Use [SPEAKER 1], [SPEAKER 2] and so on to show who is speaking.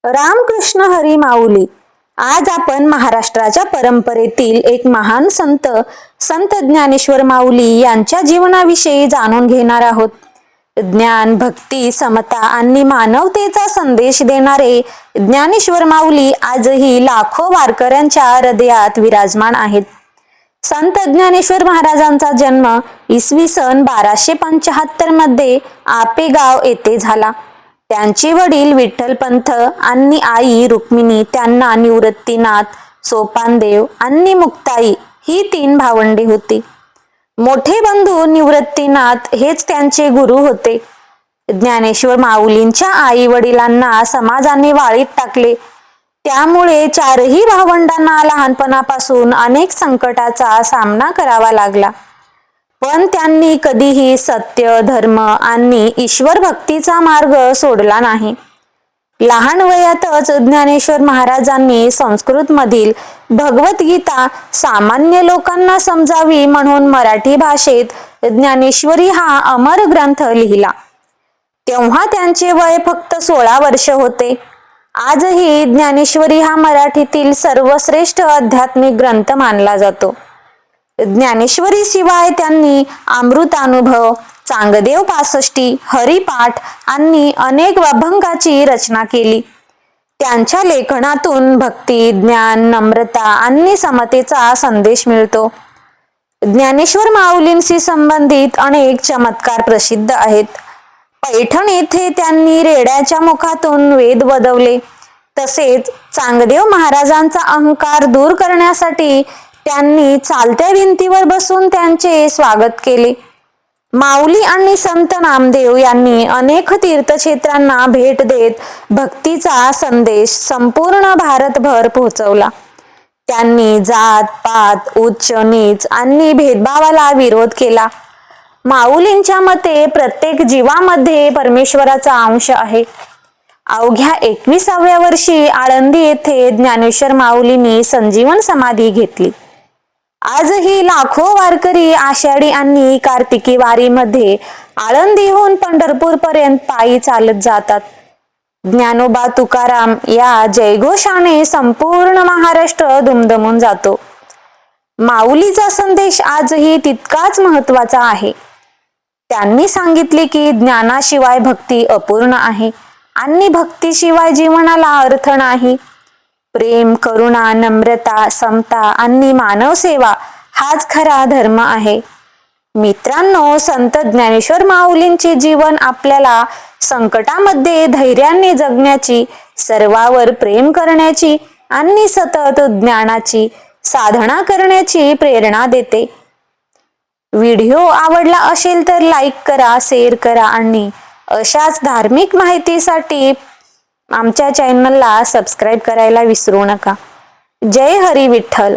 [SPEAKER 1] रामकृष्ण हरी माऊली. आज आपण महाराष्ट्राच्या परंपरेतील एक महान संत संत ज्ञानेश्वर माऊली यांच्या जीवनाविषयी जाणून घेणार आहोत. ज्ञान, भक्ती, समता आणि मानवतेचा संदेश देणारे ज्ञानेश्वर माऊली आजही लाखो वारकऱ्यांच्या हृदयात विराजमान आहेत. संत ज्ञानेश्वर महाराजांचा जन्म इसवी सन 1275 मध्ये आपेगाव येथे झाला. त्यांचे वडील विठ्ठलपंत आणि आई रुक्मिणी त्यांना निवृत्तीनाथ, सोपानदेव आणि मुक्ताई ही 3 भावंडे होती. मोठे बंधू निवृत्तीनाथ हेच त्यांचे गुरु होते. ज्ञानेश्वर माऊलींच्या आई वडिलांना समाजाने वाळीत टाकले. त्यामुळे 4ही भावंडांना लहानपणापासून अनेक संकटाचा सामना करावा लागला. पण त्यांनी कधीही सत्य, धर्म आणि ईश्वर भक्तीचा मार्ग सोडला नाही. लहान वयातच ज्ञानेश्वर महाराजांनी संस्कृतमधील भगवद्गीता सामान्य लोकांना समजावी म्हणून मराठी भाषेत ज्ञानेश्वरी हा अमर ग्रंथ लिहिला. तेव्हा त्यांचे वय फक्त 16 वर्ष होते. आजही ज्ञानेश्वरी हा मराठीतील सर्वश्रेष्ठ आध्यात्मिक ग्रंथ मानला जातो. ज्ञानेश्वरी शिवाय त्यांनी अमृतानुभव, चांगदेव पासष्टी, हरिपाठ आणि अनेक अभंगाची रचना केली. त्यांच्या लेखनातून भक्ती, ज्ञान, नम्रता आणि समतेचा संदेश मिळतो. ज्ञानेश्वर माऊलींशी संबंधित अनेक चमत्कार प्रसिद्ध आहेत. पैठण येथे त्यांनी रेड्याच्या मुखातून वेद वदवले. तसेच चांगदेव महाराजांचा अहंकार दूर करण्यासाठी त्यांनी चालत्या भिंतीवर बसून त्यांचे स्वागत केले. माऊली आणि संत नामदेव यांनी अनेक तीर्थक्षेत्रांना भेट देत भक्तीचा संदेश संपूर्ण भारतभर पोहोचवला. त्यांनी जात पात, उच्च नीच आणि भेदभावाला विरोध केला. माऊलींच्या मते प्रत्येक जीवामध्ये परमेश्वराचा अंश आहे. अवघ्या 21व्या वर्षी आळंदी येथे ज्ञानेश्वर माऊलींनी संजीवन समाधी घेतली. आजही लाखो वारकरी आषाढी आणि कार्तिकी वारीमध्ये आळंदीहून पंढरपूर पर्यंत पायी चालत जातात. ज्ञानोबा तुकाराम या जयघोषाने संपूर्ण महाराष्ट्र दुमदमून जातो. माऊलीचा संदेश आजही तितकाच महत्वाचा आहे. त्यांनी सांगितले की ज्ञानाशिवाय भक्ती अपूर्ण आहे आणि भक्तीशिवाय जीवनाला अर्थ नाही. प्रेम, करुणा, नम्रता, समता आणि मानवसेवा हाच खरा धर्म आहे. मित्रांनो, संत ज्ञानेश्वर माऊलींचे जीवन आपल्याला संकटामध्ये धैर्याने जगण्याची, सर्वावर प्रेम करण्याची आणि सतत ज्ञानाची साधना करण्याची प्रेरणा देते. व्हिडिओ आवडला असेल तर लाईक करा, शेअर करा आणि अशाच धार्मिक माहितीसाठी आमच्या चॅनलला सबस्क्राईब करायला विसरू नका. जय हरी विठ्ठल.